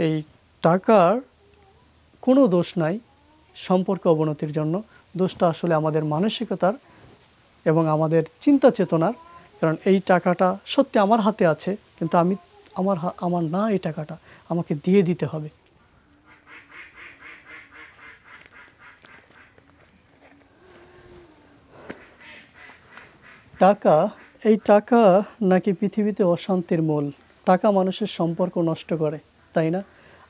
এই টাকার কোনো দোষ নাই সম্পর্ক অবনতির জন্য। দোষটা আসলে আমাদের মানসিকতার এবং আমাদের চিন্তা চেতনার। কারণ এই টাকাটা সত্যি আমার হাতে আছে, কিন্তু আমার না, এই টাকাটা আমাকে দিয়ে দিতে হবে। এই টাকা নাকি পৃথিবীতে অশান্তির মূল। টাকা মানুষের সম্পর্ক নষ্ট করে, তাই না?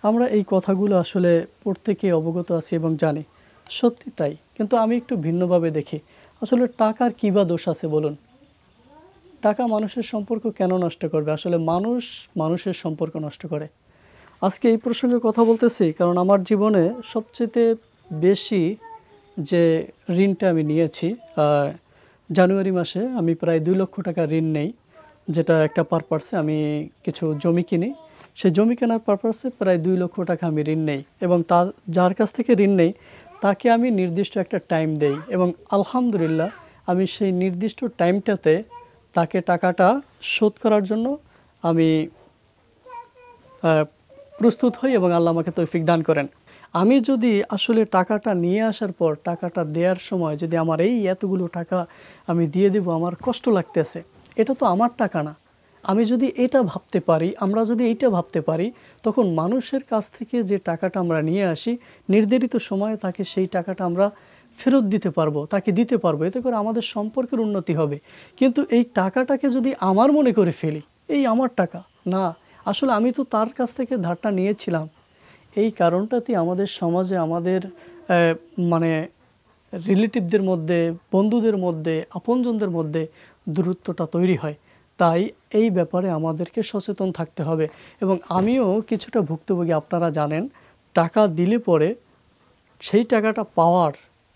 আমরা এই কথাগুলো আসলে প্রত্যেকেই অবগত আছি এবং জানি, সত্যি তাই। কিন্তু আমি একটু ভিন্নভাবে দেখি। আসলে টাকার কী বা দোষ আছে বলুন? টাকা মানুষের সম্পর্ক কেন নষ্ট করবে? আসলে মানুষের সম্পর্ক নষ্ট করে। আজকে এই প্রসঙ্গে কথা বলতেছি কারণ আমার জীবনে সবচেয়ে বেশি যে ঋণটা আমি নিয়েছি, জানুয়ারি মাসে আমি প্রায় 2 লক্ষ টাকা ঋণ নেই, যেটা একটা পারপাসে আমি কিছু জমি কিনি। সেই জমি কেনার পারপাসে প্রায় 2 লক্ষ টাকা আমি ঋণ নেই, এবং যার কাছ থেকে ঋণ নেই তাকে আমি নির্দিষ্ট একটা টাইম দেই, এবং আলহামদুলিল্লাহ আমি সেই নির্দিষ্ট টাইমটাতে তাকে টাকাটা শোধ করার জন্য আমি প্রস্তুত হই, এবং আল্লাহ আমাকে তৌফিক দান করেন। আমি যদি আসলে টাকাটা নিয়ে আসার পর টাকাটা দেওয়ার সময় যদি আমার এই এতগুলো টাকা আমি দিয়ে দেব, আমার কষ্ট লাগতেছে, এটা তো আমার টাকা না। আমি যদি এটা ভাবতে পারি, আমরা যদি এইটা ভাবতে পারি, তখন মানুষের কাছ থেকে যে টাকাটা আমরা নিয়ে আসি নির্ধারিত সময়ে তাকে সেই টাকাটা আমরা ফেরত দিতে পারবো, তাকে দিতে পারবো। এতে করে আমাদের সম্পর্কের উন্নতি হবে। কিন্তু এই টাকাটাকে যদি আমার মনে করে ফেলি এই আমার টাকা না, আসলে আমি তো তার কাছ থেকে ধারটা নিয়েছিলাম। এই কারণটাতেই আমাদের সমাজে আমাদের মানে রিলেটিভদের মধ্যে, বন্ধুদের মধ্যে, আপনজনদের মধ্যে দূরত্বটা তৈরি হয়। তাই এই ব্যাপারে আমাদেরকে সচেতন থাকতে হবে। এবং আমিও কিছুটা ভুক্তভোগী, আপনারা জানেন। টাকা দিলে পরে সেই টাকাটা পাওয়ার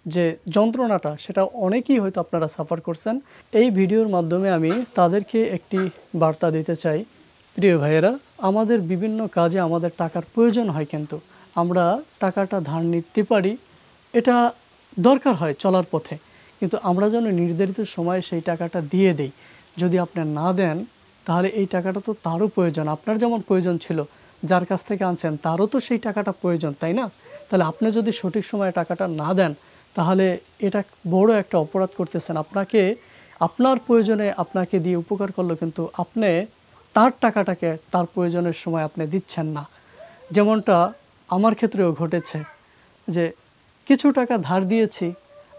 যে যন্ত্রণাটা, সেটা অনেকেই হয়তো আপনারা সাফার করছেন। এই ভিডিওর মাধ্যমে আমি তাদেরকে একটি বার্তা দিতে চাই। প্রিয় ভাইয়েরা, আমাদের বিভিন্ন কাজে আমাদের টাকার প্রয়োজন হয়, কিন্তু আমরা টাকাটা ধার নিতে পারি, এটা দরকার হয় চলার পথে, কিন্তু আমরা যেন নির্ধারিত সময়ে সেই টাকাটা দিয়ে দেই। যদি আপনি না দেন তাহলে এই টাকাটা তো তারও প্রয়োজন, আপনার যেমন প্রয়োজন ছিল, যার কাছ থেকে আনছেন তারও তো সেই টাকাটা প্রয়োজন, তাই না? তাহলে আপনি যদি সঠিক সময়ে টাকাটা না দেন তাহলে এটা বড় একটা অপরাধ করতেছেন। আপনার প্রয়োজনে আপনাকে দিয়ে উপকার করলো, কিন্তু আপনি তার টাকাটাকে তার প্রয়োজনের সময় আপনি দিচ্ছেন না। যেমনটা আমার ক্ষেত্রেও ঘটেছে, যে কিছু টাকা ধার দিয়েছি,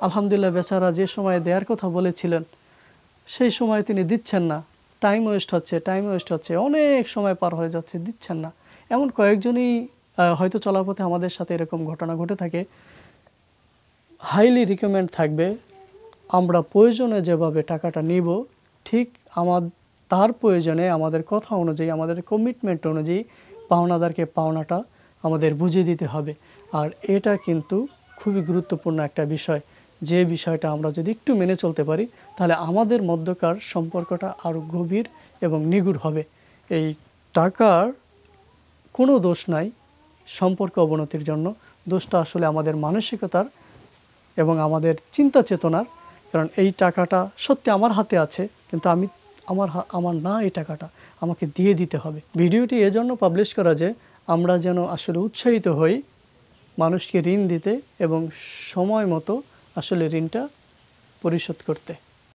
আলহামদুলিল্লাহ বেচারা যে সময় দেওয়ার কথা বলেছিলেন সেই সময় তিনি দিচ্ছেন না। টাইম ওয়েস্ট হচ্ছে, অনেক সময় পার হয়ে যাচ্ছে, দিচ্ছেন না। এমন কয়েকজনই হয়তো চলার পথে আমাদের সাথে এরকম ঘটনা ঘটে থাকে। হাইলি রিকমেন্ড থাকবে, আমরা প্রয়োজনে যেভাবে টাকাটা নিব, ঠিক তার প্রয়োজনে আমাদের কথা অনুযায়ী, আমাদের কমিটমেন্ট অনুযায়ী পাওনাদারকে পাওনাটা আমাদের বুঝিয়ে দিতে হবে। আর এটা কিন্তু খুবই গুরুত্বপূর্ণ একটা বিষয়, যে বিষয়টা আমরা যদি একটু মেনে চলতে পারি তাহলে আমাদের মধ্যকার সম্পর্কটা আরও গভীর এবং নিগুড় হবে। এই টাকার কোনো দোষ নাই সম্পর্ক অবনতির জন্য। দোষটা আসলে আমাদের মানসিকতার এবং আমাদের চিন্তা চেতনার। কারণ এই টাকাটা সত্যি আমার হাতে আছে, কিন্তু আমার না, এই টাকাটা আমাকে দিয়ে দিতে হবে। ভিডিওটি এজন্য পাবলিশ করা যে আমরা যেন আসলে উৎসাহিত হই মানুষকে ঋণ দিতে এবং সময় মতো আসলে ঋণটা পরিশোধ করতে।